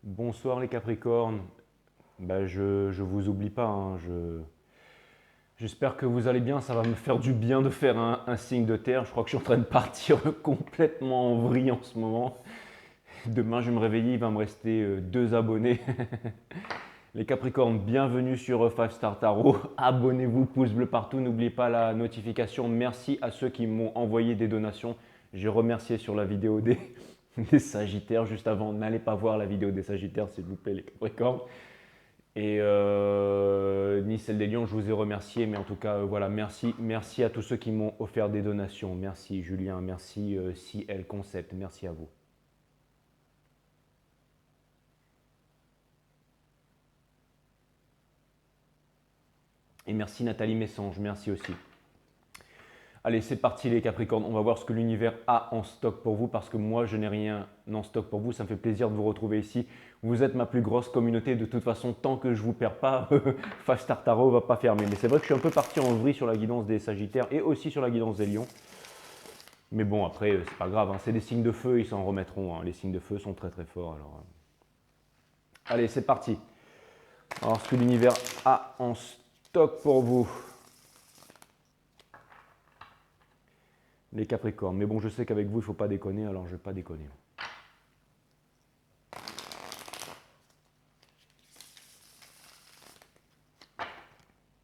Bonsoir les Capricornes. Je vous oublie pas, hein, j'espère que vous allez bien. Ça va me faire du bien de faire un signe de terre. Je crois que je suis en train de partir complètement en vrille en ce moment. Demain, je vais me réveiller, il va me rester 2 abonnés. Les Capricornes, bienvenue sur 5 Star Tarot. Abonnez-vous, pouce bleu partout. N'oubliez pas la notification. Merci à ceux qui m'ont envoyé des donations. J'ai remercié sur la vidéo des Sagittaires juste avant. N'allez pas voir la vidéo des Sagittaires, s'il vous plaît, les Capricornes. Et ni celle des Lions, je vous ai remercié. Mais en tout cas, voilà, merci à tous ceux qui m'ont offert des donations. Merci Julien, merci CL Concept, merci à vous. Et merci Nathalie Messange, merci aussi. Allez, c'est parti les Capricornes, on va voir ce que l'univers a en stock pour vous parce que moi, je n'ai rien en stock pour vous. Ça me fait plaisir de vous retrouver ici. Vous êtes ma plus grosse communauté. De toute façon, tant que je ne vous perds pas, 5 Star Tarot ne va pas fermer. Mais c'est vrai que je suis un peu parti en vrille sur la guidance des Sagittaires et aussi sur la guidance des Lions. Mais bon, après, c'est pas grave. Hein. C'est des signes de feu, ils s'en remettront. Hein. Les signes de feu sont très très forts. Alors, allez, c'est parti. Alors, ce que l'univers a en stock pour vous. Les Capricornes. Mais bon, je sais qu'avec vous, il ne faut pas déconner, alors je ne vais pas déconner.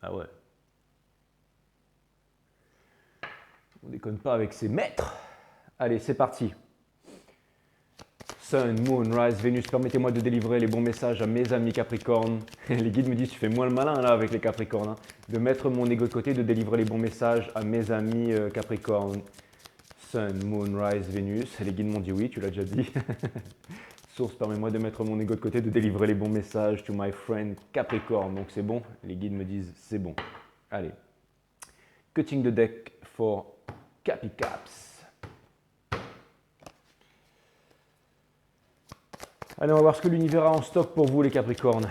Ah ouais. On ne déconne pas avec ses maîtres. Allez, c'est parti. Sun, Moon, Rise, Vénus, permettez-moi de délivrer les bons messages à mes amis Capricornes. Les guides me disent, tu fais moins le malin là avec les Capricornes. Hein. De mettre mon ego de côté, de délivrer les bons messages à mes amis Capricornes. Sun, Moon, Rise, Vénus. Les guides m'ont dit oui, tu l'as déjà dit. Source, permets-moi de mettre mon ego de côté, de délivrer les bons messages to my friend Capricorne. Donc c'est bon, les guides me disent c'est bon. Allez. Cutting the deck for Capi Caps. Allez, on va voir ce que l'univers a en stock pour vous les Capricornes.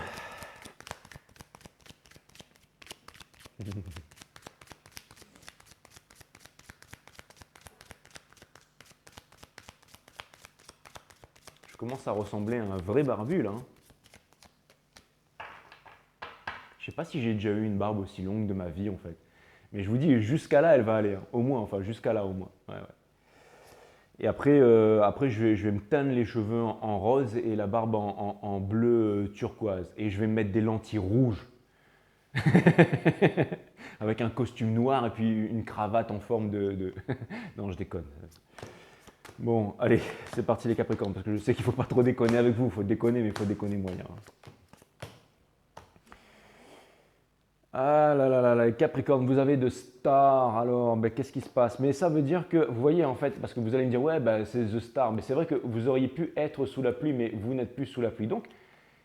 Je commence à ressembler à un vrai barbu là. Je sais pas si j'ai déjà eu une barbe aussi longue de ma vie en fait. Mais je vous dis, jusqu'à là, elle va aller. Hein. Au moins, enfin, jusqu'à là au moins. Ouais, ouais. Et après, je vais me teindre les cheveux en rose et la barbe en bleu turquoise. Et je vais me mettre des lentilles rouges. Avec un costume noir et puis une cravate en forme de... Non, je déconne. Bon, allez, c'est parti les Capricornes, parce que je sais qu'il ne faut pas trop déconner avec vous. Il faut déconner, mais il faut déconner moyen. Ah là là là là, Capricorne, vous avez de stars, alors ben, qu'est-ce qui se passe? Mais ça veut dire que, vous voyez en fait, parce que vous allez me dire, ouais, ben, c'est The Star, mais c'est vrai que vous auriez pu être sous la pluie, mais vous n'êtes plus sous la pluie. Donc,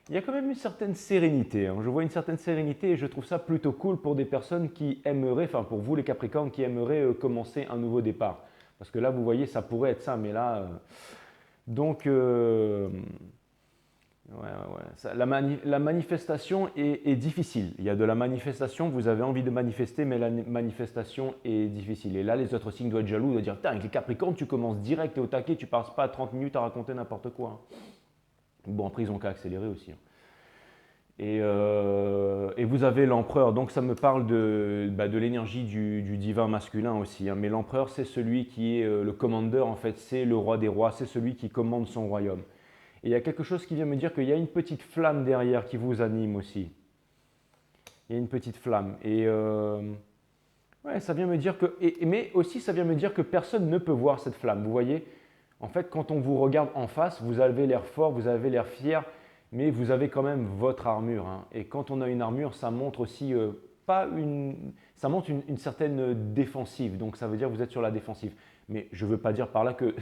il y a quand même une certaine sérénité. Hein. Je vois une certaine sérénité et je trouve ça plutôt cool pour des personnes qui aimeraient, enfin pour vous les Capricornes, qui aimeraient commencer un nouveau départ. Parce que là, vous voyez, ça pourrait être ça, mais là... donc... ouais, ouais. La manifestation est difficile. Il y a de la manifestation, vous avez envie de manifester, mais la manifestation est difficile. Et là, les autres signes doivent être jaloux, doivent dire, putain, avec les Capricornes, tu commences direct et au taquet, tu ne passes pas 30 minutes à raconter n'importe quoi. Hein. Bon, après, ils ont qu'à accélérer aussi. Hein. Et vous avez l'empereur, donc ça me parle de l'énergie du divin masculin aussi. Hein. Mais l'empereur, c'est celui qui est le commandeur, en fait, c'est le roi des rois, c'est celui qui commande son royaume. Et il y a quelque chose qui vient me dire qu'il y a une petite flamme derrière qui vous anime aussi. Il y a une petite flamme. Et ouais, ça vient me dire que. Mais aussi, ça vient me dire que personne ne peut voir cette flamme. Vous voyez, en fait, quand on vous regarde en face, vous avez l'air fort, vous avez l'air fier, mais vous avez quand même votre armure. Hein. Et quand on a une armure, ça montre aussi pas une. Ça montre une certaine défensive. Donc ça veut dire que vous êtes sur la défensive. Mais je ne veux pas dire par là que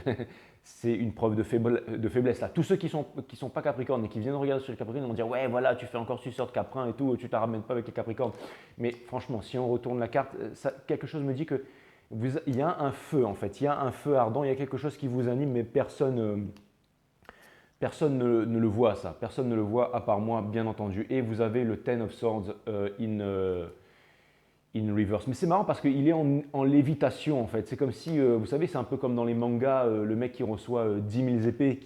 c'est une preuve de faiblesse. Là. Tous ceux qui ne sont pas Capricornes et qui viennent regarder sur les Capricornes vont dire ouais voilà tu fais encore suceur de Caprin et tout, tu ne te ramènes pas avec les Capricornes. Mais franchement, si on retourne la carte, quelque chose me dit que il y a un feu en fait, il y a un feu ardent, il y a quelque chose qui vous anime, mais personne ne le voit ça, personne ne le voit à part moi bien entendu. Et vous avez le Ten of Swords in reverse. Mais c'est marrant parce qu'il est en lévitation en fait. C'est comme si, vous savez, c'est un peu comme dans les mangas, le mec qui reçoit 10 000 épées,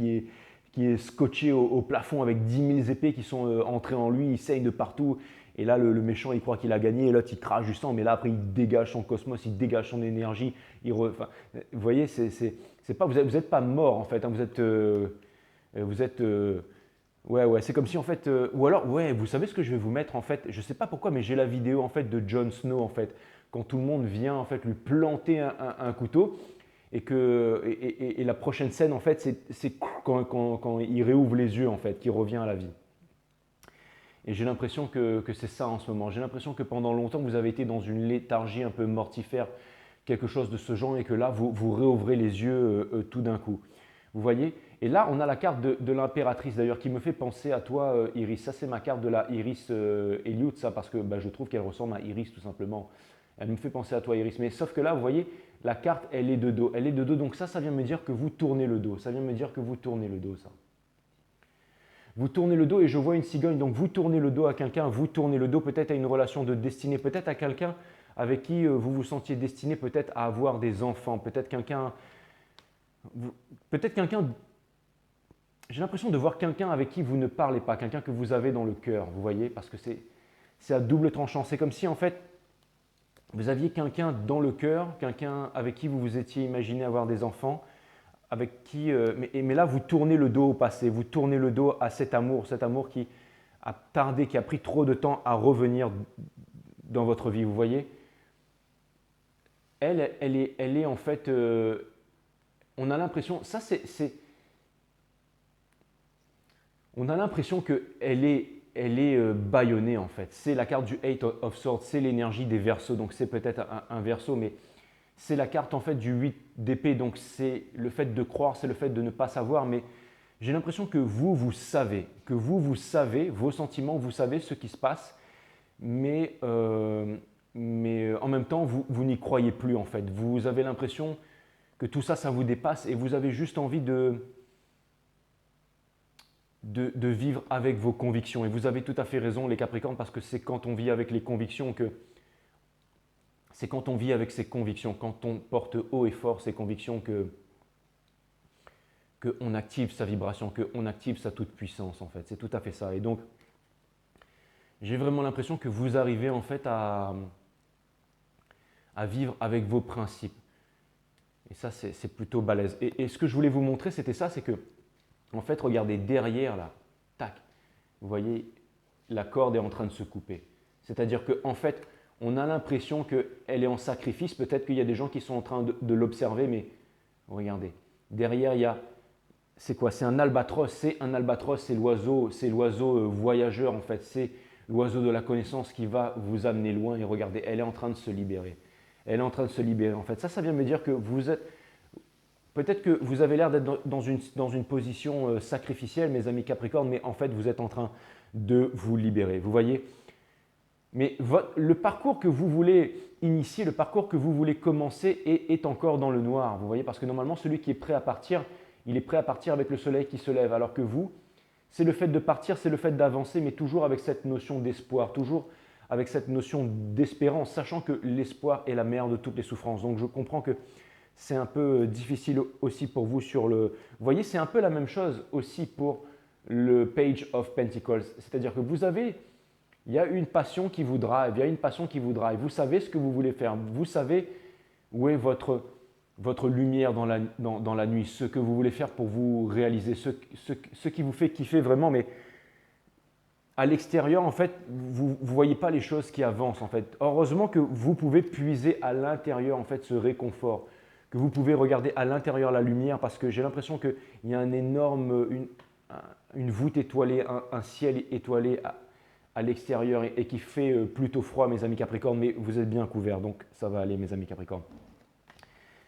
qui est scotché au plafond avec 10 000 épées qui sont entrées en lui, il saigne de partout. Et là, le méchant, il croit qu'il a gagné, et l'autre, il crache du sang, mais là, après, il dégage son cosmos, il dégage son énergie. Enfin, vous voyez, vous n'êtes pas mort, en fait. Hein, vous êtes ouais, c'est comme si, en fait, ou alors, ouais, vous savez ce que je vais vous mettre, en fait, je ne sais pas pourquoi, mais j'ai la vidéo, en fait, de Jon Snow, en fait, quand tout le monde vient, en fait, lui planter un couteau, et la prochaine scène, en fait, c'est quand il réouvre les yeux, en fait, qu'il revient à la vie. Et j'ai l'impression que c'est ça en ce moment. J'ai l'impression que pendant longtemps, vous avez été dans une léthargie un peu mortifère, quelque chose de ce genre, et que là, vous réouvrez les yeux tout d'un coup. Vous voyez? Et là, on a la carte de l'impératrice, d'ailleurs, qui me fait penser à toi, Iris. Ça, c'est ma carte de la Iris Elliott, ça, parce que je trouve qu'elle ressemble à Iris, tout simplement. Elle me fait penser à toi, Iris. Mais sauf que là, vous voyez, la carte, elle est de dos. Elle est de dos, donc ça vient me dire que vous tournez le dos. Ça vient me dire que vous tournez le dos, ça. Vous tournez le dos et je vois une cigogne, donc vous tournez le dos à quelqu'un, vous tournez le dos peut-être à une relation de destinée, peut-être à quelqu'un avec qui vous vous sentiez destiné peut-être à avoir des enfants, peut-être quelqu'un, j'ai l'impression de voir quelqu'un avec qui vous ne parlez pas, quelqu'un que vous avez dans le cœur, vous voyez, parce que c'est à double tranchant. C'est comme si en fait vous aviez quelqu'un dans le cœur, quelqu'un avec qui vous vous étiez imaginé avoir des enfants, avec qui, mais là, vous tournez le dos au passé, vous tournez le dos à cet amour qui a tardé, qui a pris trop de temps à revenir dans votre vie, vous voyez. Elle est en fait, on a l'impression, on a l'impression qu'elle est bâillonnée en fait. C'est la carte du Eight of Swords, c'est l'énergie des Verseaux, donc c'est peut-être un Verseau, mais c'est la carte en fait du 8 d'épée, donc c'est le fait de croire, c'est le fait de ne pas savoir, mais j'ai l'impression que vous savez, vos sentiments, vous savez ce qui se passe, mais en même temps, vous n'y croyez plus en fait. Vous avez l'impression que tout ça, ça vous dépasse et vous avez juste envie de vivre avec vos convictions. Et vous avez tout à fait raison les Capricornes, parce que c'est quand on vit avec les convictions que c'est quand on vit avec ses convictions, quand on porte haut et fort ses convictions qu'on active sa vibration, qu'on active sa toute-puissance en fait. C'est tout à fait ça. Et donc, j'ai vraiment l'impression que vous arrivez en fait à vivre avec vos principes. Et ça, c'est plutôt balèze. Et ce que je voulais vous montrer, c'était ça, c'est que, en fait, regardez, derrière là, tac, vous voyez, la corde est en train de se couper. C'est-à-dire qu'en fait, on a l'impression qu'elle est en sacrifice. Peut-être qu'il y a des gens qui sont en train de l'observer, mais regardez, derrière, il y a, c'est quoi? C'est un albatros. C'est l'oiseau voyageur en fait. C'est l'oiseau de la connaissance qui va vous amener loin. Et regardez, elle est en train de se libérer. Elle est en train de se libérer en fait. Ça vient me dire que vous êtes, peut-être que vous avez l'air d'être dans une position sacrificielle, mes amis Capricornes, mais en fait, vous êtes en train de vous libérer. Vous voyez? Mais le parcours que vous voulez initier, le parcours que vous voulez commencer est encore dans le noir. Vous voyez, parce que normalement, celui qui est prêt à partir, il est prêt à partir avec le soleil qui se lève. Alors que vous, c'est le fait de partir, c'est le fait d'avancer, mais toujours avec cette notion d'espoir, toujours avec cette notion d'espérance, sachant que l'espoir est la mère de toutes les souffrances. Donc je comprends que c'est un peu difficile aussi pour vous sur le… Vous voyez, c'est un peu la même chose aussi pour le Page of Pentacles. C'est-à-dire que vous avez… Il y a une passion qui vous drive, Vous savez ce que vous voulez faire. Vous savez où est votre lumière dans la nuit, ce que vous voulez faire pour vous réaliser, ce qui vous fait kiffer vraiment. Mais à l'extérieur, en fait, vous ne voyez pas les choses qui avancent. En fait. Heureusement que vous pouvez puiser à l'intérieur en fait, ce réconfort, que vous pouvez regarder à l'intérieur la lumière, parce que j'ai l'impression qu'il y a une voûte étoilée, un ciel étoilé à l'extérieur et qui fait plutôt froid, mes amis Capricornes, mais vous êtes bien couverts, donc ça va aller, mes amis Capricornes.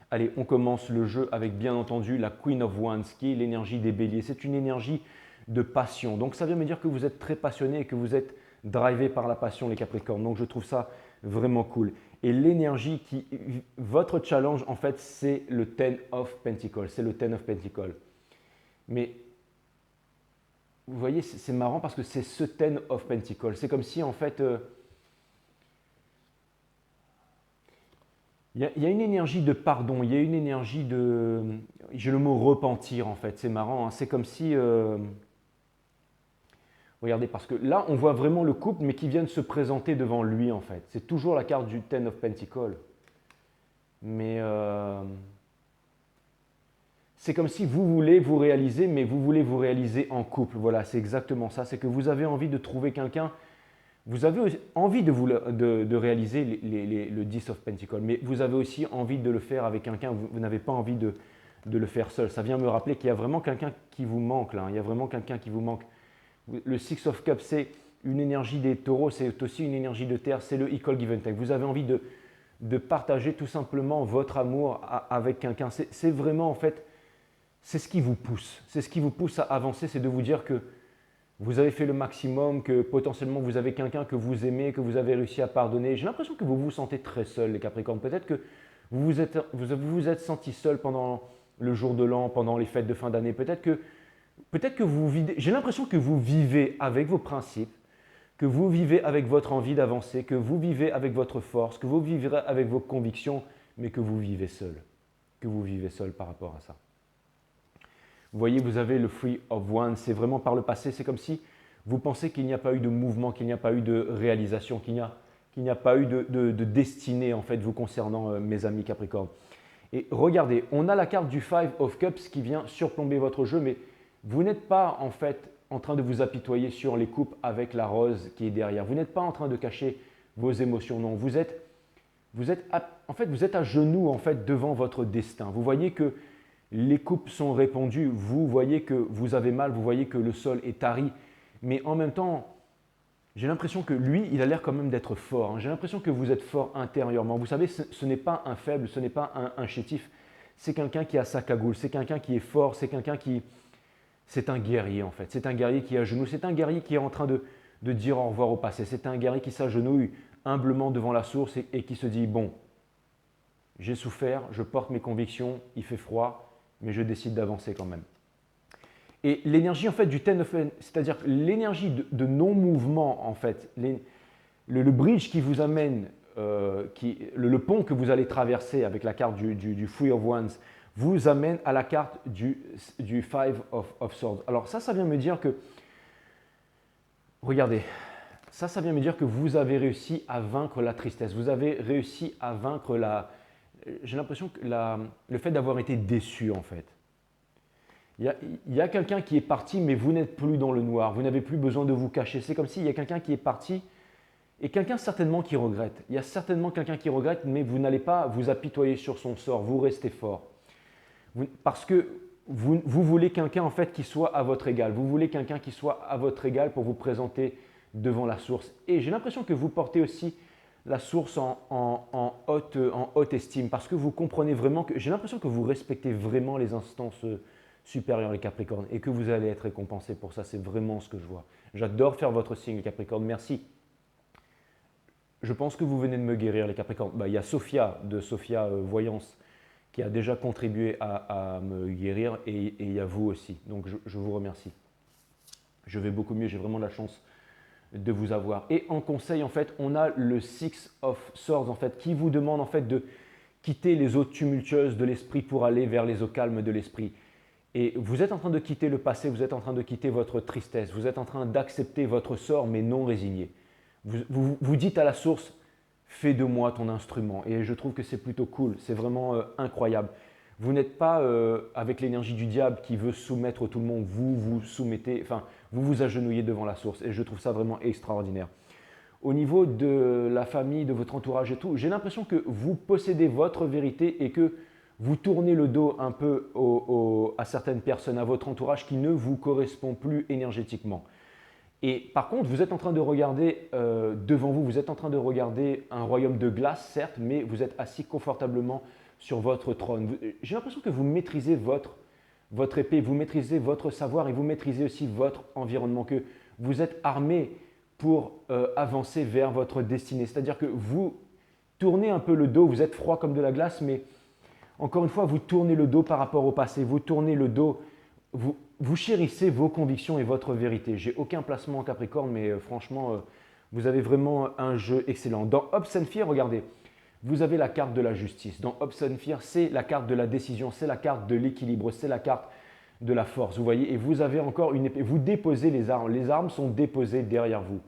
Allez, on commence le jeu avec bien entendu la Queen of Wands, qui est l'énergie des béliers. C'est une énergie de passion. Donc ça vient me dire que vous êtes très passionné et que vous êtes drivé par la passion, les Capricornes. Donc je trouve ça vraiment cool. Et l'énergie votre challenge, en fait, c'est le Ten of Pentacles. C'est le Ten of Pentacles. Mais vous voyez, c'est marrant parce que c'est ce Ten of Pentacles. C'est comme si, en fait, Il y a une énergie de pardon, il y a une énergie de… J'ai le mot repentir en fait, c'est marrant, hein. C'est comme si… regardez, parce que là, on voit vraiment le couple, mais qui vient de se présenter devant lui en fait. C'est toujours la carte du Ten of Pentacles. Mais c'est comme si vous voulez vous réaliser, mais vous voulez vous réaliser en couple. Voilà, c'est exactement ça. C'est que vous avez envie de trouver quelqu'un. Vous avez envie de réaliser le 10 of Pentacles, mais vous avez aussi envie de le faire avec quelqu'un. Vous n'avez pas envie de le faire seul. Ça vient me rappeler qu'il y a vraiment quelqu'un qui vous manque là. Il y a vraiment quelqu'un qui vous manque. Le Six of Cups, c'est une énergie des taureaux, c'est aussi une énergie de terre, c'est le equal give and take. Vous avez envie de partager tout simplement votre amour avec quelqu'un. C'est vraiment en fait, c'est ce qui vous pousse. C'est ce qui vous pousse à avancer, c'est de vous dire que vous avez fait le maximum, que potentiellement vous avez quelqu'un que vous aimez, que vous avez réussi à pardonner. J'ai l'impression que vous vous sentez très seul, les Capricornes. Peut-être que vous êtes senti seul pendant le jour de l'an, pendant les fêtes de fin d'année. Peut-être que vous vivez, j'ai l'impression que vous vivez avec vos principes, que vous vivez avec votre envie d'avancer, que vous vivez avec votre force, que vous vivrez avec vos convictions, mais que vous vivez seul. Que vous vivez seul par rapport à ça. Vous voyez, vous avez le Three of Wands, c'est vraiment par le passé, c'est comme si vous pensez qu'il n'y a pas eu de mouvement, qu'il n'y a pas eu de réalisation, qu'il n'y a pas eu de destinée en fait vous concernant, mes amis Capricorne. Et regardez, on a la carte du Five of Cups qui vient surplomber votre jeu, mais vous n'êtes pas en fait en train de vous apitoyer sur les coupes avec la rose qui est derrière. Vous n'êtes pas en train de cacher vos émotions, non. Vous êtes à genoux en fait devant votre destin. Vous voyez que les coupes sont répandues, vous voyez que vous avez mal, vous voyez que le sol est tari, mais en même temps, j'ai l'impression que lui, il a l'air quand même d'être fort, hein. J'ai l'impression que vous êtes fort intérieurement. Vous savez, ce n'est pas un faible, ce n'est pas un chétif, c'est quelqu'un qui a sa cagoule, c'est quelqu'un qui est fort, c'est quelqu'un qui… C'est un guerrier en fait, c'est un guerrier qui est à genoux, c'est un guerrier qui est en train de dire au revoir au passé, c'est un guerrier qui s'agenouille humblement devant la source et qui se dit, bon, j'ai souffert, je porte mes convictions, il fait froid, mais je décide d'avancer quand même. Et l'énergie en fait du Ten of Pentacles, c'est-à-dire l'énergie de non-mouvement en fait, le bridge qui vous amène, le pont que vous allez traverser avec la carte du Three of Wands, vous amène à la carte du Five of Swords. Alors ça vient me dire que, regardez, ça vient me dire que vous avez réussi à vaincre la tristesse, vous avez réussi à vaincre j'ai l'impression que le fait d'avoir été déçu en fait. Il y a quelqu'un qui est parti, mais vous n'êtes plus dans le noir, vous n'avez plus besoin de vous cacher. C'est comme s'il y a quelqu'un qui est parti et quelqu'un certainement qui regrette. Il y a certainement quelqu'un qui regrette, mais vous n'allez pas vous apitoyer sur son sort, vous restez fort. Parce que vous voulez quelqu'un en fait qui soit à votre égal. Vous voulez quelqu'un qui soit à votre égal pour vous présenter devant la source. Et j'ai l'impression que vous portez aussi la source en haute estime parce que vous comprenez vraiment que… J'ai l'impression que vous respectez vraiment les instances supérieures, les Capricornes, et que vous allez être récompensé pour ça. C'est vraiment ce que je vois. J'adore faire votre signe, les Capricornes. Merci. Je pense que vous venez de me guérir, les Capricornes. Il y a Sophia de Sophia Voyance qui a déjà contribué à me guérir et il y a vous aussi. Donc je vous remercie. Je vais beaucoup mieux, j'ai vraiment de la chance de vous avoir. Et en conseil, en fait, on a le Six of Swords en fait, qui vous demande en fait de quitter les eaux tumultueuses de l'esprit pour aller vers les eaux calmes de l'esprit. Et vous êtes en train de quitter le passé, vous êtes en train de quitter votre tristesse, vous êtes en train d'accepter votre sort mais non résigné. Vous dites à la source, fais de moi ton instrument. Et je trouve que c'est plutôt cool, c'est vraiment incroyable. Vous n'êtes pas avec l'énergie du diable qui veut soumettre tout le monde, vous vous soumettez, enfin vous vous agenouillez devant la source et je trouve ça vraiment extraordinaire. Au niveau de la famille, de votre entourage et tout, j'ai l'impression que vous possédez votre vérité et que vous tournez le dos un peu à certaines personnes, à votre entourage qui ne vous correspond plus énergétiquement. Et par contre, vous êtes en train de regarder devant vous, vous êtes en train de regarder un royaume de glace, certes, mais vous êtes assis confortablement sur votre trône. J'ai l'impression que vous maîtrisez votre épée, vous maîtrisez votre savoir et vous maîtrisez aussi votre environnement, que vous êtes armé pour avancer vers votre destinée. C'est-à-dire que vous tournez un peu le dos, vous êtes froid comme de la glace, mais encore une fois, vous tournez le dos par rapport au passé, vous tournez le dos, vous chérissez vos convictions et votre vérité. J'ai aucun placement en Capricorne, mais franchement, vous avez vraiment un jeu excellent. Dans Hope and Fear, regardez, Vous avez la carte de la justice. Dans Hobson Fear, c'est la carte de la décision, c'est la carte de l'équilibre, c'est la carte de la force. Vous voyez, et vous avez encore une épée. Vous déposez les armes. Les armes sont déposées derrière vous.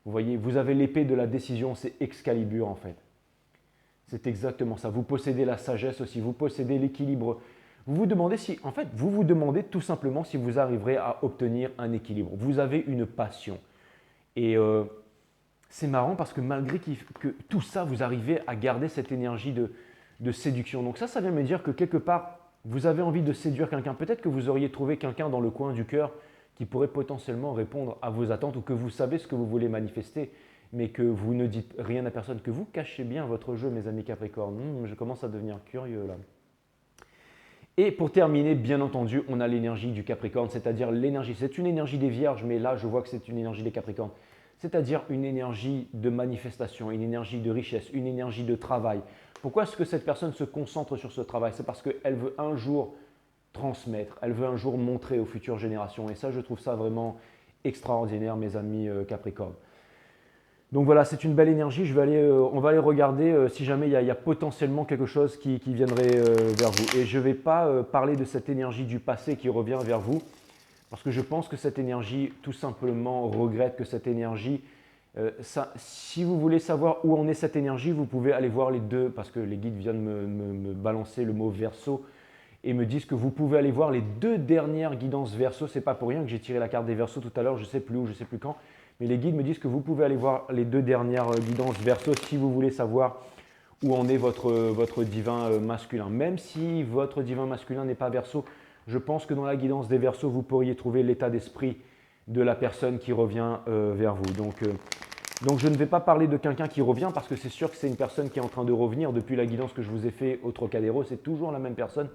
Vous voyez, vous avez l'épée de la décision, c'est Excalibur en fait. C'est exactement ça. Vous possédez la sagesse aussi, vous possédez l'équilibre. Vous vous demandez si, en fait, vous vous demandez tout simplement si vous arriverez à obtenir un équilibre. Vous avez une passion. Et c'est marrant parce que malgré que tout ça, vous arrivez à garder cette énergie de séduction. Donc ça vient me dire que quelque part, vous avez envie de séduire quelqu'un. Peut-être que vous auriez trouvé quelqu'un dans le coin du cœur qui pourrait potentiellement répondre à vos attentes ou que vous savez ce que vous voulez manifester, mais que vous ne dites rien à personne, que vous cachez bien votre jeu, mes amis Capricorne. Je commence à devenir curieux là. Et pour terminer, bien entendu, on a l'énergie du Capricorne, c'est-à-dire l'énergie. C'est une énergie des Vierges, mais là, je vois que c'est une énergie des Capricornes. C'est-à-dire une énergie de manifestation, une énergie de richesse, une énergie de travail. Pourquoi est-ce que cette personne se concentre sur ce travail? C'est parce qu'elle veut un jour transmettre, elle veut un jour montrer aux futures générations. Et ça, je trouve ça vraiment extraordinaire, mes amis Capricorne. Donc voilà, c'est une belle énergie. On va aller regarder si jamais il y a potentiellement quelque chose qui viendrait vers vous. Et je ne vais pas parler de cette énergie du passé qui revient vers vous, parce que je pense que cette énergie, tout simplement, regrette que cette énergie, si vous voulez savoir où en est cette énergie, vous pouvez aller voir les deux, parce que les guides viennent me balancer le mot Verseau et me disent que vous pouvez aller voir les deux dernières guidances Verseau. Ce n'est pas pour rien que j'ai tiré la carte des Verseaux tout à l'heure, je ne sais plus où, je ne sais plus quand. Mais les guides me disent que vous pouvez aller voir les deux dernières guidances Verseau si vous voulez savoir où en est votre divin masculin. Même si votre divin masculin n'est pas Verseau, je pense que dans la guidance des Verseaux, vous pourriez trouver l'état d'esprit de la personne qui revient vers vous. Donc je ne vais pas parler de quelqu'un qui revient parce que c'est sûr que c'est une personne qui est en train de revenir depuis la guidance que je vous ai fait au Trocadéro. C'est toujours la même personne.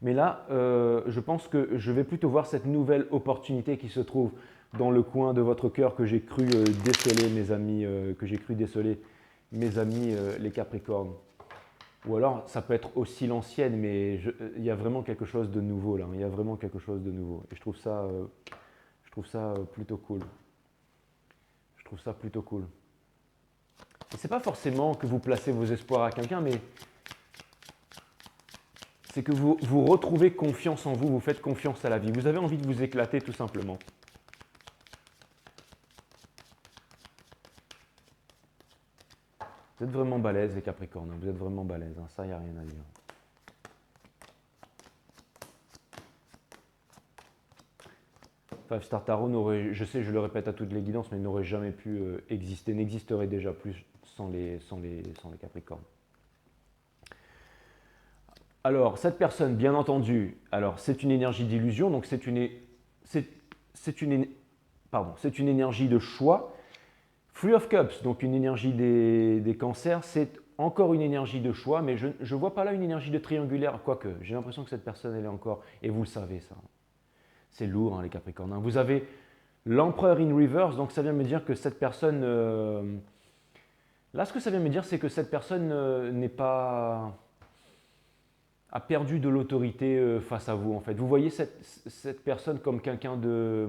Mais là, je pense que je vais plutôt voir cette nouvelle opportunité qui se trouve dans le coin de votre cœur que j'ai cru déceler, mes amis, les Capricornes. Ou alors, ça peut être aussi l'ancienne, mais il y a vraiment quelque chose de nouveau là. Il y a vraiment quelque chose de nouveau. Et je trouve ça plutôt cool. Je trouve ça plutôt cool. Ce n'est pas forcément que vous placez vos espoirs à quelqu'un, mais c'est que vous retrouvez confiance en vous, vous faites confiance à la vie. Vous avez envie de vous éclater tout simplement. Vous êtes vraiment balèzes les Capricornes, vous êtes vraiment balèzes, ça il n'y a rien à dire. Five Star Tarot je sais, je le répète à toutes les guidances, mais n'aurait jamais pu exister, n'existerait déjà plus sans les Capricornes. Alors, cette personne, bien entendu, c'est une énergie d'illusion, donc c'est une énergie de choix. Three of Cups, donc une énergie des cancers, c'est encore une énergie de choix, mais je ne vois pas là une énergie de triangulaire, quoique. J'ai l'impression que cette personne, elle est encore, et vous le savez ça, c'est lourd hein, les Capricornes. Vous avez l'empereur in reverse, donc ça vient me dire que cette personne, là ce que ça vient me dire, c'est que cette personne a perdu de l'autorité face à vous en fait. Vous voyez cette personne comme quelqu'un de...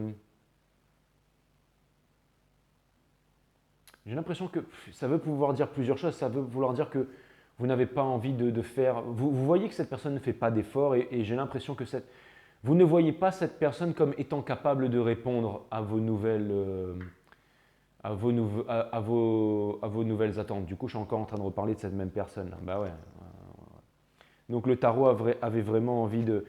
J'ai l'impression que ça veut pouvoir dire plusieurs choses. Ça veut vouloir dire que vous n'avez pas envie de faire… Vous voyez que cette personne ne fait pas d'efforts et j'ai l'impression que vous ne voyez pas cette personne comme étant capable de répondre à vos nouvelles, à vos nouvelles attentes. Du coup, je suis encore en train de reparler de cette même personne. Là. Bah ouais. Donc le tarot avait vraiment envie de…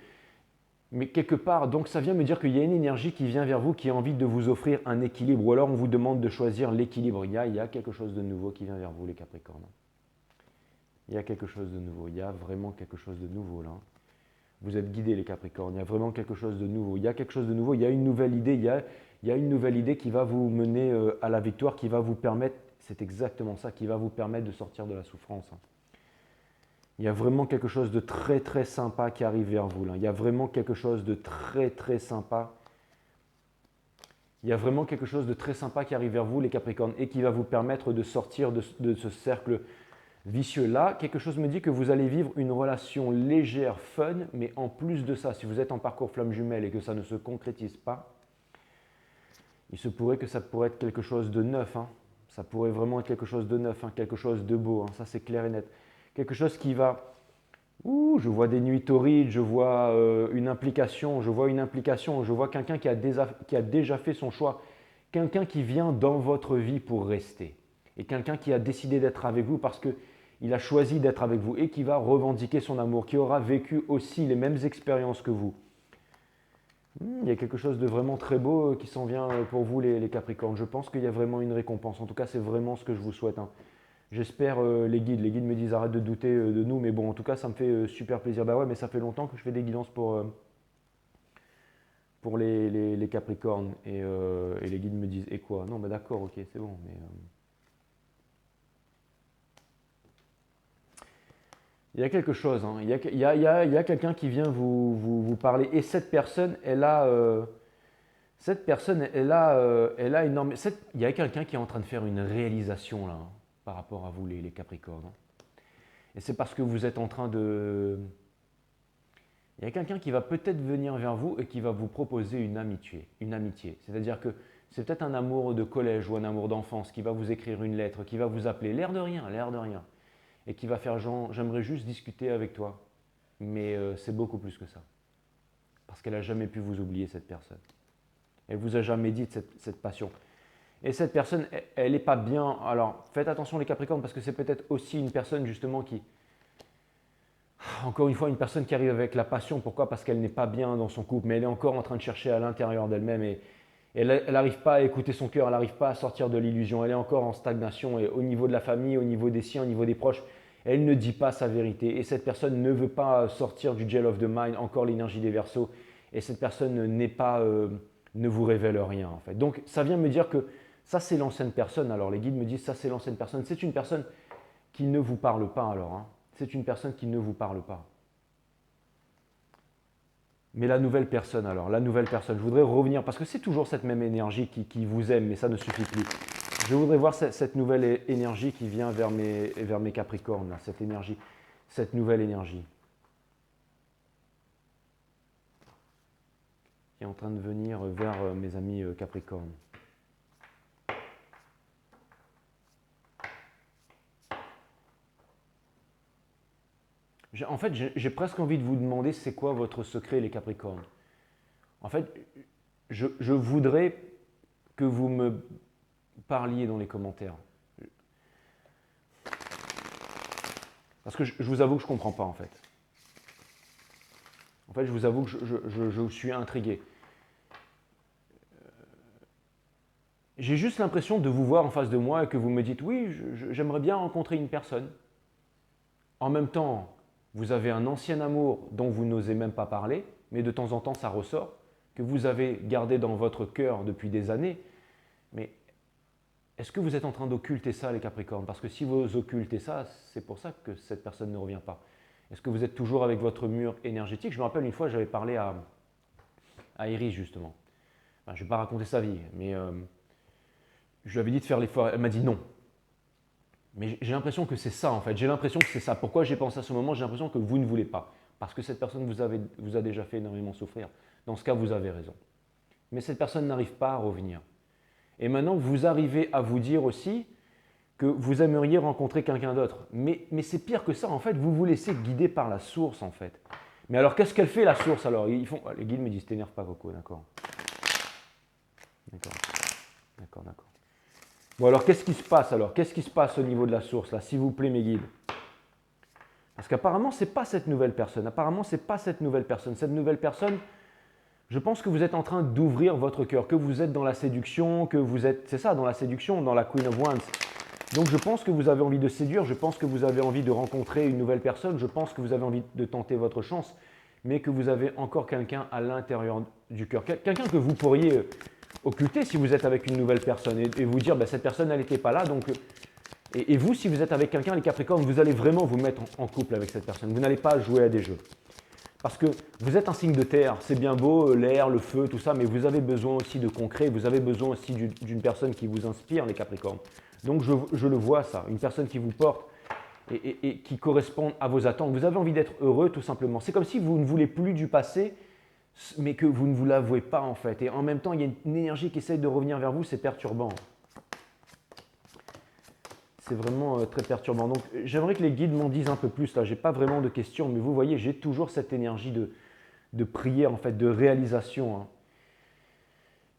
Mais quelque part, donc ça vient me dire qu'il y a une énergie qui vient vers vous, qui a envie de vous offrir un équilibre. Ou alors on vous demande de choisir l'équilibre. Il y a quelque chose de nouveau qui vient vers vous, les Capricornes. Il y a quelque chose de nouveau. Il y a vraiment quelque chose de nouveau là. Vous êtes guidés, les Capricornes. Il y a vraiment quelque chose de nouveau. Il y a quelque chose de nouveau. Il y a une nouvelle idée. Il y a une nouvelle idée qui va vous mener à la victoire, qui va vous permettre, c'est exactement ça, qui va vous permettre de sortir de la souffrance. Il y a vraiment quelque chose de très très sympa qui arrive vers vous. Là. Il y a vraiment quelque chose de très très sympa. Il y a vraiment quelque chose de très sympa qui arrive vers vous, les Capricornes, et qui va vous permettre de sortir de ce cercle vicieux. Là, quelque chose me dit que vous allez vivre une relation légère, fun, mais en plus de ça, si vous êtes en parcours flamme jumelle et que ça ne se concrétise pas, il se pourrait que ça pourrait être quelque chose de neuf. Hein. Ça pourrait vraiment être quelque chose de neuf, hein, quelque chose de beau, hein, ça c'est clair et net. Quelque chose qui va... Ouh, je vois des nuits torrides, je vois une implication, je vois quelqu'un qui a déjà fait son choix, quelqu'un qui vient dans votre vie pour rester, et quelqu'un qui a décidé d'être avec vous parce qu'il a choisi d'être avec vous et qui va revendiquer son amour, qui aura vécu aussi les mêmes expériences que vous. Il y a quelque chose de vraiment très beau qui s'en vient pour vous les Capricornes. Je pense qu'il y a vraiment une récompense. En tout cas, c'est vraiment ce que je vous souhaite, hein. J'espère les guides. Les guides me disent arrête de douter de nous, mais bon, en tout cas, ça me fait super plaisir. Bah ouais, mais ça fait longtemps que je fais des guidances pour les Capricornes. Et les guides me disent et quoi? Non, bah d'accord, ok, c'est bon. Mais, il y a quelque chose, hein. Il y a quelqu'un qui vient vous parler. Et cette personne, elle a énormément. Il y a quelqu'un qui est en train de faire une réalisation là, hein, par rapport à vous, les Capricornes, hein. Et c'est parce que vous êtes en train de... Il y a quelqu'un qui va peut-être venir vers vous et qui va vous proposer une amitié. Une amitié. C'est-à-dire que c'est peut-être un amour de collège ou un amour d'enfance qui va vous écrire une lettre, qui va vous appeler, l'air de rien. Et qui va faire genre, j'aimerais juste discuter avec toi. Mais c'est beaucoup plus que ça. Parce qu'elle n'a jamais pu vous oublier, cette personne. Elle ne vous a jamais dit de cette passion. Et cette personne, elle n'est pas bien. Alors, faites attention les Capricornes, parce que c'est peut-être aussi une personne justement qui... Encore une fois, une personne qui arrive avec la passion. Pourquoi? Parce qu'elle n'est pas bien dans son couple, mais elle est encore en train de chercher à l'intérieur d'elle-même. Et elle n'arrive pas à écouter son cœur, elle n'arrive pas à sortir de l'illusion. Elle est encore en stagnation. Et au niveau de la famille, au niveau des siens, au niveau des proches, elle ne dit pas sa vérité. Et cette personne ne veut pas sortir du gel of the mind, encore l'énergie des Verseaux. Et cette personne ne vous révèle rien en fait. Donc ça vient me dire que ça c'est l'ancienne personne. Alors les guides me disent ça c'est l'ancienne personne. C'est une personne qui ne vous parle pas alors, hein. C'est une personne qui ne vous parle pas. Mais la nouvelle personne alors, la nouvelle personne, je voudrais revenir parce que c'est toujours cette même énergie qui vous aime, mais ça ne suffit plus. Je voudrais voir cette nouvelle énergie qui vient vers mes Capricornes, là, cette énergie, cette nouvelle énergie qui est en train de venir vers mes amis Capricornes. En fait, j'ai presque envie de vous demander c'est quoi votre secret, les Capricornes. En fait, je voudrais que vous me parliez dans les commentaires. Parce que je vous avoue que je ne comprends pas en fait. En fait, je vous avoue que je suis intrigué. J'ai juste l'impression de vous voir en face de moi et que vous me dites oui, j'aimerais bien rencontrer une personne. En même temps, vous avez un ancien amour dont vous n'osez même pas parler, mais de temps en temps ça ressort, que vous avez gardé dans votre cœur depuis des années. Mais est-ce que vous êtes en train d'occulter ça, les Capricornes? Parce que si vous occultez ça, c'est pour ça que cette personne ne revient pas. Est-ce que vous êtes toujours avec votre mur énergétique? Je me rappelle une fois, j'avais parlé à Iris justement. Enfin, je ne vais pas raconter sa vie, mais je lui avais dit de faire l'effort. Elle m'a dit non. Mais j'ai l'impression que c'est ça en fait. J'ai l'impression que c'est ça. Pourquoi j'ai pensé à ce moment? J'ai l'impression que vous ne voulez pas. Parce que cette personne vous a déjà fait énormément souffrir. Dans ce cas, vous avez raison. Mais cette personne n'arrive pas à revenir. Et maintenant, vous arrivez à vous dire aussi que vous aimeriez rencontrer quelqu'un d'autre. Mais c'est pire que ça. En fait, vous vous laissez guider par la source en fait. Mais alors, qu'est-ce qu'elle fait la source alors? Les guides me disent, t'énerve pas Coco, d'accord? D'accord. Bon alors, qu'est-ce qui se passe alors? Qu'est-ce qui se passe au niveau de la source là, s'il vous plaît mes guides? Parce qu'apparemment, ce n'est pas cette nouvelle personne. Apparemment, ce n'est pas cette nouvelle personne. Cette nouvelle personne, je pense que vous êtes en train d'ouvrir votre cœur, que vous êtes dans la séduction, que vous êtes, c'est ça, dans la séduction, dans la Queen of Wands. Donc je pense que vous avez envie de séduire, je pense que vous avez envie de rencontrer une nouvelle personne, je pense que vous avez envie de tenter votre chance, mais que vous avez encore quelqu'un à l'intérieur du cœur. Quelqu'un que vous pourriez occulter si vous êtes avec une nouvelle personne et vous dire, cette personne, elle n'était pas là, donc... Et vous, si vous êtes avec quelqu'un, les Capricornes, vous allez vraiment vous mettre en couple avec cette personne. Vous n'allez pas jouer à des jeux. Parce que vous êtes un signe de terre, c'est bien beau, l'air, le feu, tout ça, mais vous avez besoin aussi de concret, vous avez besoin aussi d'une personne qui vous inspire, les Capricornes. Donc je le vois ça, une personne qui vous porte et qui correspond à vos attentes. Vous avez envie d'être heureux tout simplement. C'est comme si vous ne voulez plus du passé, mais que vous ne vous l'avouez pas en fait. Et en même temps, il y a une énergie qui essaye de revenir vers vous, c'est perturbant. c'est vraiment très perturbant. Donc j'aimerais que les guides m'en disent un peu plus. Là, j'ai pas vraiment de questions, mais vous voyez, j'ai toujours cette énergie de prière, en fait, de réalisation, hein.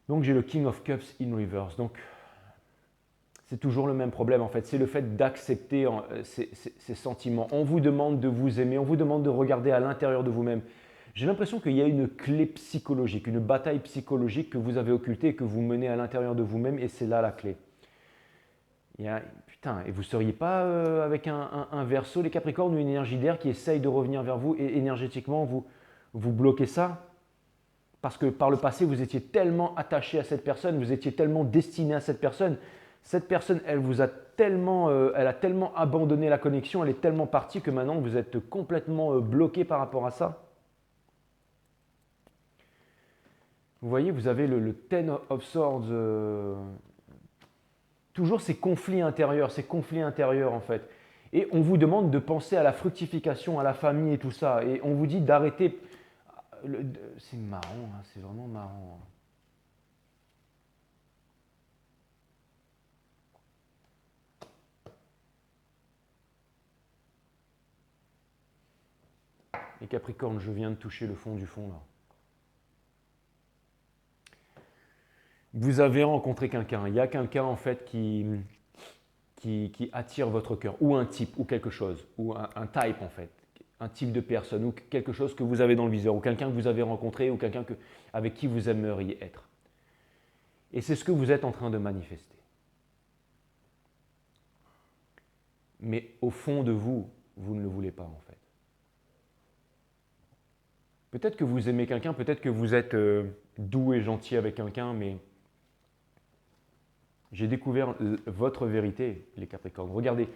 Donc j'ai le King of Cups in reverse. Donc c'est toujours le même problème, en fait. C'est le fait d'accepter ces sentiments. On vous demande de vous aimer, on vous demande de regarder à l'intérieur de vous-même. J'ai l'impression qu'il y a une clé psychologique, une bataille psychologique que vous avez occultée et que vous menez à l'intérieur de vous-même, et c'est là la clé. Putain, et vous ne seriez pas avec un Verseau, les Capricornes, ou une énergie d'air qui essaye de revenir vers vous et énergétiquement vous bloquez ça? Parce que par le passé, vous étiez tellement attaché à cette personne, vous étiez tellement destiné à cette personne. Cette personne, elle a tellement abandonné la connexion, elle est tellement partie que maintenant vous êtes complètement bloqué par rapport à ça. Vous voyez, vous avez le Ten of Swords, toujours ces conflits intérieurs en fait. Et on vous demande de penser à la fructification, à la famille et tout ça. Et on vous dit d'arrêter. C'est marrant, hein, c'est vraiment marrant, hein. Les Capricornes, je viens de toucher le fond du fond là. Vous avez rencontré quelqu'un. Il y a quelqu'un en fait qui attire votre cœur, ou un type, ou quelque chose, ou un type en fait, un type de personne, ou quelque chose que vous avez dans le viseur, ou quelqu'un que vous avez rencontré, ou quelqu'un avec qui vous aimeriez être. Et c'est ce que vous êtes en train de manifester. Mais au fond de vous, vous ne le voulez pas en fait. Peut-être que vous aimez quelqu'un, peut-être que vous êtes doux et gentil avec quelqu'un, mais j'ai découvert votre vérité, les Capricornes. Regardez,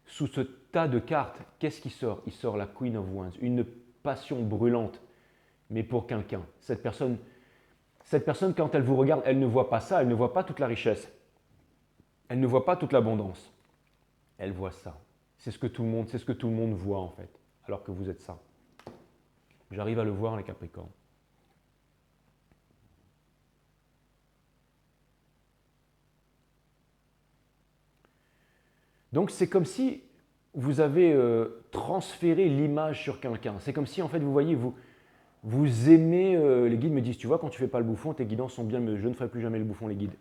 sous ce tas de cartes, qu'est-ce qui sort? Il sort la Queen of Wands, une passion brûlante, mais pour quelqu'un. Cette personne, quand elle vous regarde, elle ne voit pas ça, elle ne voit pas toute la richesse. Elle ne voit pas toute l'abondance. Elle voit ça. C'est ce que tout le monde voit en fait, alors que vous êtes ça. J'arrive à le voir, les Capricornes. Donc c'est comme si vous avez transféré l'image sur quelqu'un. C'est comme si en fait vous voyez, vous aimez, les guides me disent, tu vois, quand tu fais pas le bouffon, tes guidances sont bien, mais je ne ferai plus jamais le bouffon, les guides.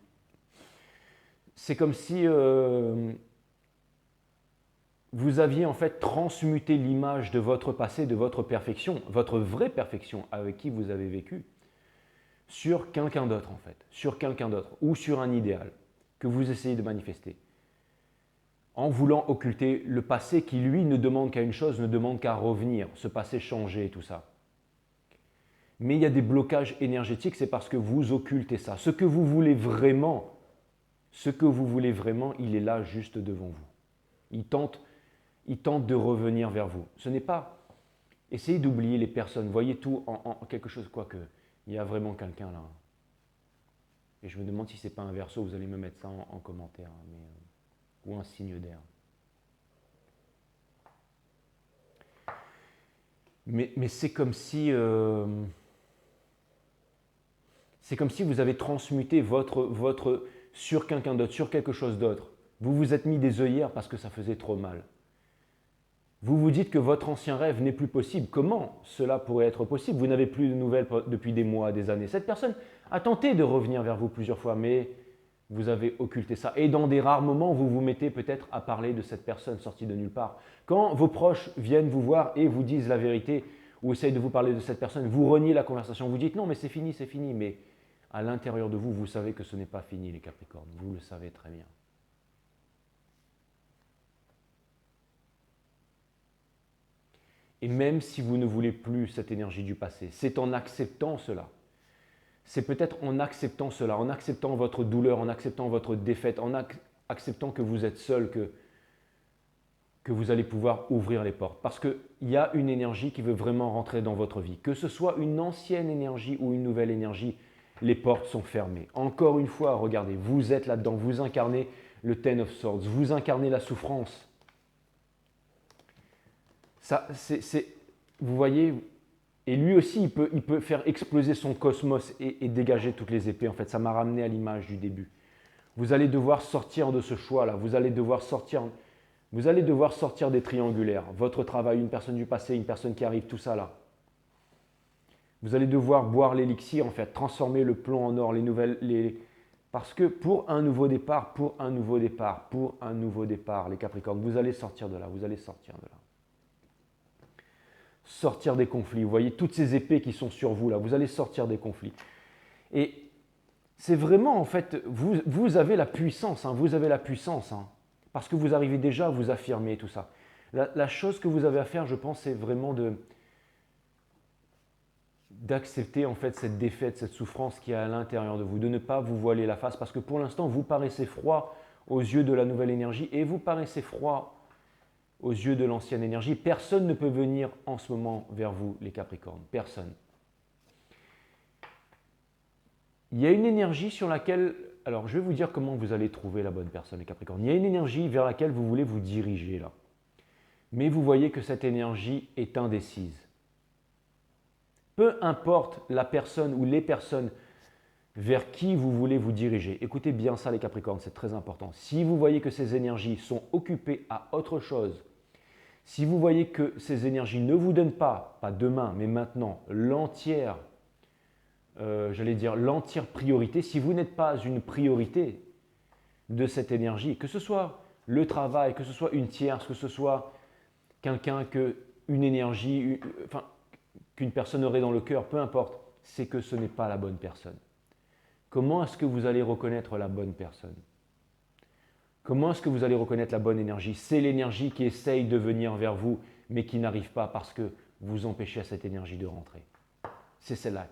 C'est comme si vous aviez en fait transmuté l'image de votre passé, de votre perfection, votre vraie perfection avec qui vous avez vécu, sur quelqu'un d'autre en fait, sur quelqu'un d'autre ou sur un idéal que vous essayez de manifester, en voulant occulter le passé qui lui ne demande qu'à une chose, ne demande qu'à revenir, ce passé changé et tout ça. Mais il y a des blocages énergétiques, c'est parce que vous occultez ça. Ce que vous voulez vraiment, il est là juste devant vous. Il tente de revenir vers vous. Ce n'est pas, essayez d'oublier les personnes, voyez tout en quelque chose, quoique, il y a vraiment quelqu'un là. Et je me demande si ce n'est pas un Verseau, vous allez me mettre ça en commentaire, ou un signe d'air. Mais c'est comme si vous avez transmuté votre sur quelqu'un d'autre, sur quelque chose d'autre. Vous vous êtes mis des œillères parce que ça faisait trop mal. Vous vous dites que votre ancien rêve n'est plus possible. Comment cela pourrait être possible? Vous n'avez plus de nouvelles depuis des mois, des années. Cette personne a tenté de revenir vers vous plusieurs fois, mais vous avez occulté ça. Et dans des rares moments, vous vous mettez peut-être à parler de cette personne sortie de nulle part. Quand vos proches viennent vous voir et vous disent la vérité, ou essayent de vous parler de cette personne, vous reniez la conversation. Vous dites non, mais c'est fini, mais à l'intérieur de vous, vous savez que ce n'est pas fini, les Capricornes. Vous le savez très bien. Et même si vous ne voulez plus cette énergie du passé, c'est en acceptant cela. C'est peut-être en acceptant cela, en acceptant votre douleur, en acceptant votre défaite, en acceptant que vous êtes seul, que vous allez pouvoir ouvrir les portes. Parce qu'il y a une énergie qui veut vraiment rentrer dans votre vie. Que ce soit une ancienne énergie ou une nouvelle énergie, les portes sont fermées. Encore une fois, regardez, vous êtes là-dedans, vous incarnez le Ten of Swords, vous incarnez la souffrance. Ça, vous voyez, et lui aussi, il peut faire exploser son cosmos et dégager toutes les épées. En fait, ça m'a ramené à l'image du début, Vous allez devoir sortir de ce choix-là. Vous allez devoir sortir des triangulaires. Votre travail, une personne du passé, une personne qui arrive, tout ça là. Vous allez devoir boire l'élixir, en fait, transformer le plomb en or, parce que pour un nouveau départ, les Capricornes, vous allez sortir de là, Sortir des conflits. Vous voyez toutes ces épées qui sont sur vous là, vous allez sortir des conflits. Et c'est vraiment, en fait, vous avez la puissance, parce que vous arrivez déjà à vous affirmer tout ça. La chose que vous avez à faire, je pense, c'est vraiment d'accepter en fait cette défaite, cette souffrance qui est à l'intérieur de vous, de ne pas vous voiler la face, parce que pour l'instant, vous paraissez froid aux yeux de la nouvelle énergie et vous paraissez froid aux yeux de l'ancienne énergie. Personne ne peut venir en ce moment vers vous, les Capricornes. Personne. Il y a une énergie sur laquelle... Alors, je vais vous dire comment vous allez trouver la bonne personne, les Capricornes. Il y a une énergie vers laquelle vous voulez vous diriger, là. Mais vous voyez que cette énergie est indécise. Peu importe la personne ou les personnes vers qui vous voulez vous diriger. Écoutez bien ça, les Capricornes, c'est très important. Si vous voyez que ces énergies sont occupées à autre chose, si vous voyez que ces énergies ne vous donnent pas demain, mais maintenant, l'entière priorité, si vous n'êtes pas une priorité de cette énergie, que ce soit le travail, que ce soit une tierce, que ce soit quelqu'un une énergie, qu'une personne aurait dans le cœur, peu importe, c'est que ce n'est pas la bonne personne. Comment est-ce que vous allez reconnaître la bonne personne? Comment est-ce que vous allez reconnaître la bonne énergie? C'est l'énergie qui essaye de venir vers vous, mais qui n'arrive pas parce que vous empêchez à cette énergie de rentrer. C'est celle-là.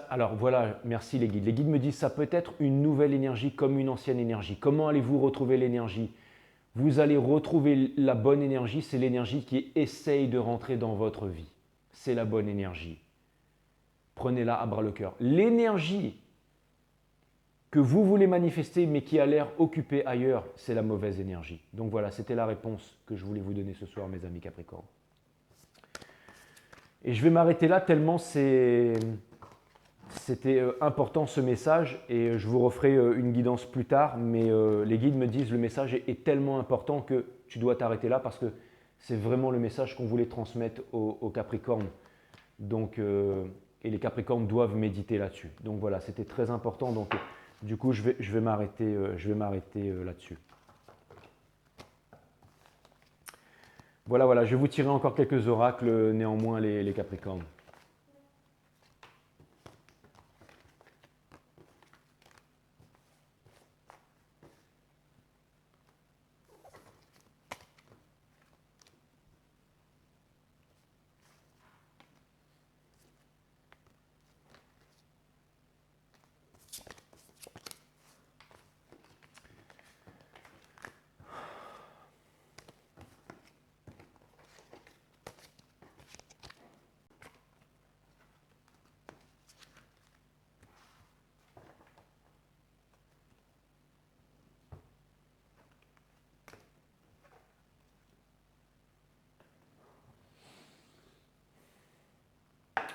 Alors voilà, merci les guides. Les guides me disent ça peut être une nouvelle énergie comme une ancienne énergie. Comment allez-vous retrouver l'énergie? Vous allez retrouver la bonne énergie, c'est l'énergie qui essaye de rentrer dans votre vie. C'est la bonne énergie. Prenez-la à bras le cœur. L'énergie que vous voulez manifester mais qui a l'air occupée ailleurs, c'est la mauvaise énergie. Donc voilà, c'était la réponse que je voulais vous donner ce soir, mes amis Capricornes. Et je vais m'arrêter là tellement c'était important ce message et je vous referai une guidance plus tard, mais les guides me disent le message est tellement important que tu dois t'arrêter là parce que c'est vraiment le message qu'on voulait transmettre aux Capricornes. Donc, et les Capricornes doivent méditer là-dessus. Donc voilà, c'était très important. Donc du coup, je vais m'arrêter là-dessus. Voilà, je vais vous tirer encore quelques oracles néanmoins les Capricornes.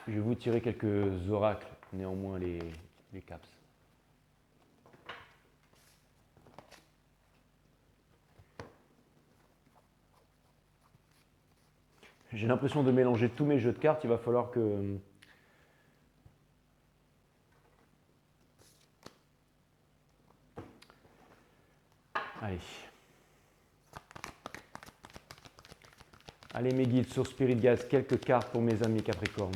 Je vais vous tirer quelques oracles, néanmoins les caps. J'ai l'impression de mélanger tous mes jeux de cartes, il va falloir que... Allez. Allez mes guides sur Spirit Guides, quelques cartes pour mes amis Capricornes.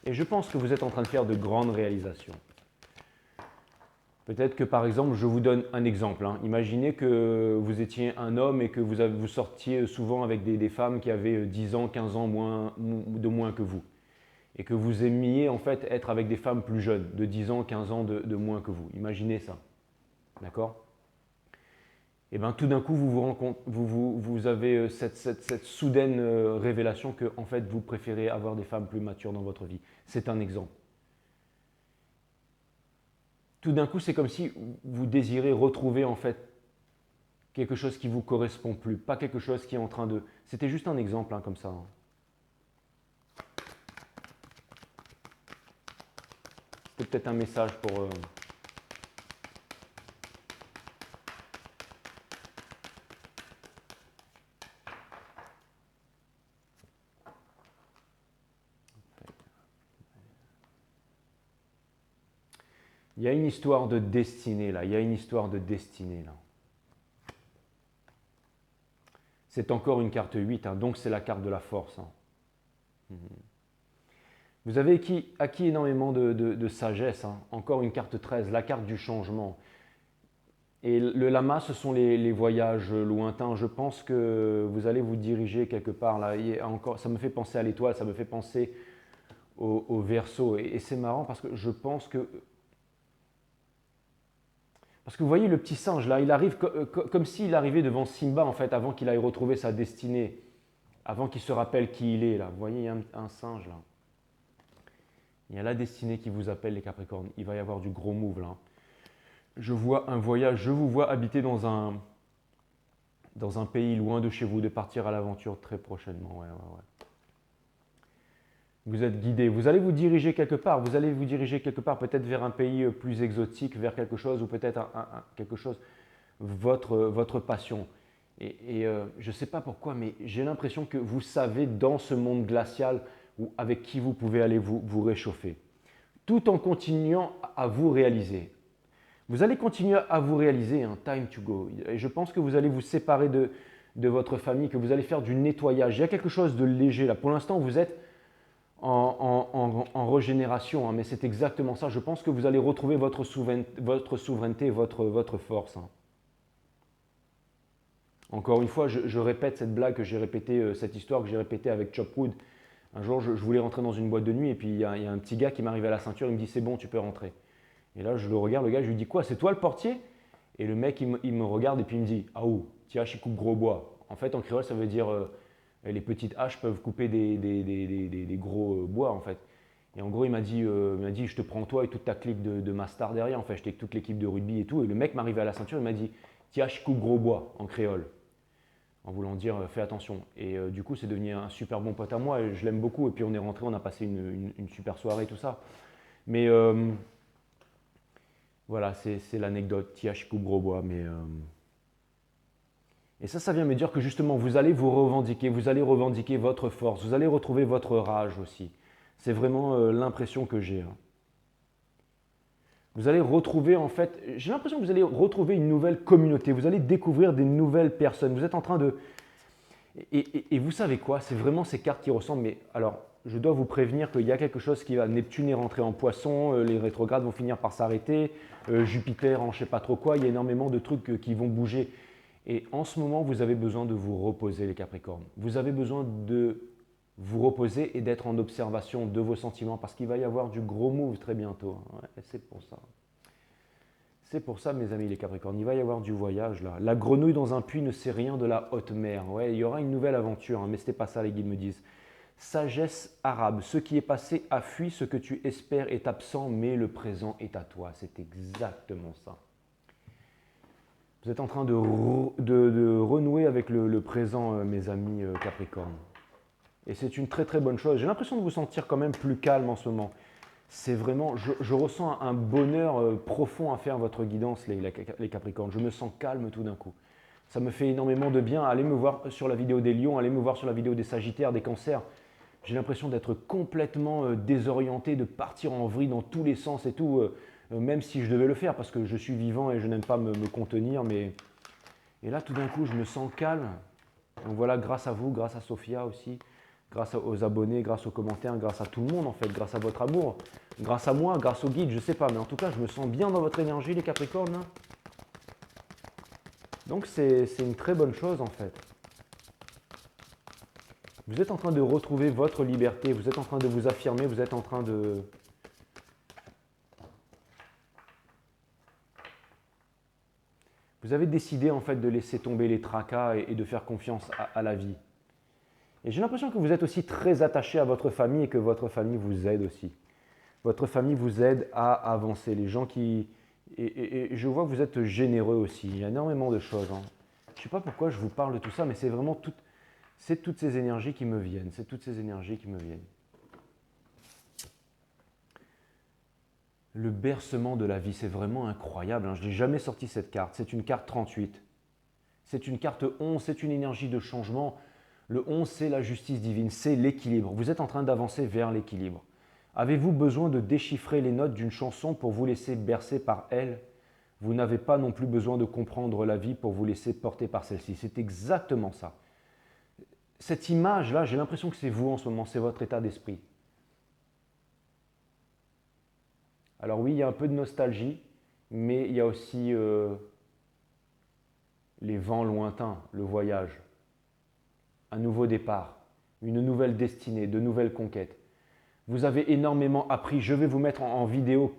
Et je pense que vous êtes en train de faire de grandes réalisations. Peut-être que par exemple, je vous donne un exemple. Imaginez que vous étiez un homme et que vous sortiez souvent avec des femmes qui avaient 10 ans, 15 ans de moins que vous. Et que vous aimiez en fait être avec des femmes plus jeunes, de 10 ans, 15 ans de moins que vous. Imaginez ça. D'accord? Et bien tout d'un coup, vous avez cette soudaine révélation que en fait, vous préférez avoir des femmes plus matures dans votre vie. C'est un exemple. Tout d'un coup, c'est comme si vous désirez retrouver en fait quelque chose qui ne vous correspond plus, pas quelque chose qui est en train de... C'était juste un exemple comme ça. peut-être un message pour... Il y a une histoire de destinée là, il y a une histoire de destinée là. C'est encore une carte 8, hein, donc c'est la carte de la force. Hein. Vous avez acquis énormément de sagesse. Hein. Encore une carte 13, la carte du changement. Et le lama, ce sont les voyages lointains. Je pense que vous allez vous diriger quelque part. Là. Encore, ça me fait penser à l'étoile, ça me fait penser au Verseau. Et c'est marrant parce que je pense que... Parce que vous voyez le petit singe là, il arrive comme s'il arrivait devant Simba en fait, avant qu'il aille retrouver sa destinée, avant qu'il se rappelle qui il est là. Vous voyez, il y a un singe là. Il y a la destinée qui vous appelle les Capricornes. Il va y avoir du gros move là. Je vois un voyage, je vous vois habiter dans un pays loin de chez vous, de partir à l'aventure très prochainement. Ouais. Vous êtes guidé, vous allez vous diriger quelque part, peut-être vers un pays plus exotique, vers quelque chose ou peut-être quelque chose, votre passion. Et je ne sais pas pourquoi, mais j'ai l'impression que vous savez dans ce monde glacial avec qui vous pouvez aller vous réchauffer, tout en continuant à vous réaliser. Vous allez continuer à vous réaliser, hein, time to go. Et je pense que vous allez vous séparer de votre famille, que vous allez faire du nettoyage. Il y a quelque chose de léger là. Pour l'instant, vous êtes en régénération, hein, mais c'est exactement ça. Je pense que vous allez retrouver votre souveraineté, votre force. Hein. Encore une fois, je répète cette blague que j'ai répétée, cette histoire que j'ai répétée avec Chopwood. Un jour, je voulais rentrer dans une boîte de nuit et puis il y a un petit gars qui m'arrive à la ceinture, il me dit c'est bon, tu peux rentrer. Et là, je le regarde, le gars, je lui dis quoi, c'est toi le portier? Et le mec, il me regarde et puis il me dit ah ouh, tiens, je coupe gros bois. En fait, en créole, ça veut dire les petites haches peuvent couper des gros bois en fait. Et en gros, il m'a dit, je te prends toi et toute ta clique de Mastar derrière. En fait, j'étais avec toute l'équipe de rugby et tout. Et le mec m'arrivait à la ceinture, il m'a dit tiens, je coupe gros bois en créole. En voulant dire fais attention. Et du coup, c'est devenu un super bon pote à moi et je l'aime beaucoup. Et puis on est rentré, on a passé une super soirée, tout ça. Mais voilà, c'est l'anecdote. Tiens, je coupe gros bois. Et ça vient me dire que justement, vous allez revendiquer votre force, vous allez retrouver votre rage aussi. C'est vraiment l'impression que j'ai. Hein. Vous allez retrouver, en fait, j'ai l'impression que vous allez retrouver une nouvelle communauté, vous allez découvrir des nouvelles personnes. Vous êtes en train de... Et vous savez quoi? C'est vraiment ces cartes qui ressemblent, mais alors, je dois vous prévenir qu'il y a quelque chose qui va... Neptune est rentré en poisson, les rétrogrades vont finir par s'arrêter, Jupiter en je ne sais pas trop quoi, il y a énormément de trucs qui vont bouger. Et en ce moment, vous avez besoin de vous reposer, les Capricornes. Vous avez besoin de vous reposer et d'être en observation de vos sentiments parce qu'il va y avoir du gros move très bientôt. Ouais, c'est pour ça. C'est pour ça, mes amis les Capricornes, il va y avoir du voyage là. La grenouille dans un puits ne sait rien de la haute mer. Ouais, il y aura une nouvelle aventure, hein, mais ce n'est pas ça, les guides me disent. Sagesse arabe, ce qui est passé a fui, ce que tu espères est absent, mais le présent est à toi. C'est exactement ça. Vous êtes en train de renouer avec le présent, mes amis Capricorne. Et c'est une très très bonne chose. J'ai l'impression de vous sentir quand même plus calme en ce moment. C'est vraiment, je ressens un bonheur profond à faire votre guidance, les Capricornes. Je me sens calme tout d'un coup. Ça me fait énormément de bien. Allez me voir sur la vidéo des Lions, allez me voir sur la vidéo des Sagittaires, des Cancers. J'ai l'impression d'être complètement désorienté, de partir en vrille dans tous les sens et tout. Même si je devais le faire parce que je suis vivant et je n'aime pas me contenir. Et là, tout d'un coup, je me sens calme. Donc voilà, grâce à vous, grâce à Sophia aussi, grâce aux abonnés, grâce aux commentaires, grâce à tout le monde en fait, grâce à votre amour, grâce à moi, grâce au guide, je ne sais pas. Mais en tout cas, je me sens bien dans votre énergie, les Capricornes. Hein. Donc c'est une très bonne chose en fait. Vous êtes en train de retrouver votre liberté, vous êtes en train de vous affirmer, vous êtes en train de... Vous avez décidé en fait de laisser tomber les tracas et de faire confiance à la vie. Et j'ai l'impression que vous êtes aussi très attaché à votre famille et que votre famille vous aide aussi. Votre famille vous aide à avancer. Les gens qui... Et je vois que vous êtes généreux aussi. Il y a énormément de choses. Hein. Je ne sais pas pourquoi je vous parle de tout ça, mais c'est vraiment toutes ces énergies qui me viennent. C'est toutes ces énergies qui me viennent. Le bercement de la vie, c'est vraiment incroyable, hein. Je n'ai jamais sorti cette carte. C'est une carte 38. C'est une carte 11, c'est une énergie de changement. Le 11, c'est la justice divine, c'est l'équilibre. Vous êtes en train d'avancer vers l'équilibre. Avez-vous besoin de déchiffrer les notes d'une chanson pour vous laisser bercer par elle? Vous n'avez pas non plus besoin de comprendre la vie pour vous laisser porter par celle-ci. C'est exactement ça. Cette image-là, j'ai l'impression que c'est vous en ce moment, c'est votre état d'esprit. Alors oui, il y a un peu de nostalgie, mais il y a aussi les vents lointains, le voyage, un nouveau départ, une nouvelle destinée, de nouvelles conquêtes. Vous avez énormément appris. Je vais vous mettre en vidéo.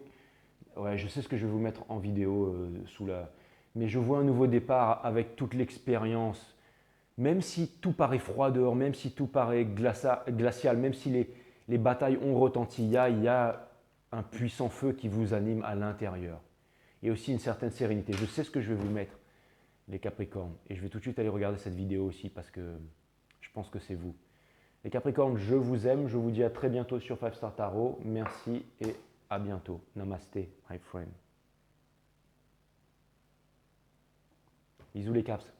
Ouais, je sais ce que je vais vous mettre en vidéo sous la. Mais je vois un nouveau départ avec toute l'expérience. Même si tout paraît froid dehors, même si tout paraît glacial, même si les batailles ont retenti, il y a un puissant feu qui vous anime à l'intérieur. Et aussi une certaine sérénité. Je sais ce que je vais vous mettre, les Capricornes. Et je vais tout de suite aller regarder cette vidéo aussi parce que je pense que c'est vous. Les Capricornes, je vous aime. Je vous dis à très bientôt sur 5 Star Tarot. Merci et à bientôt. Namasté, my friend. Bisous les Caps.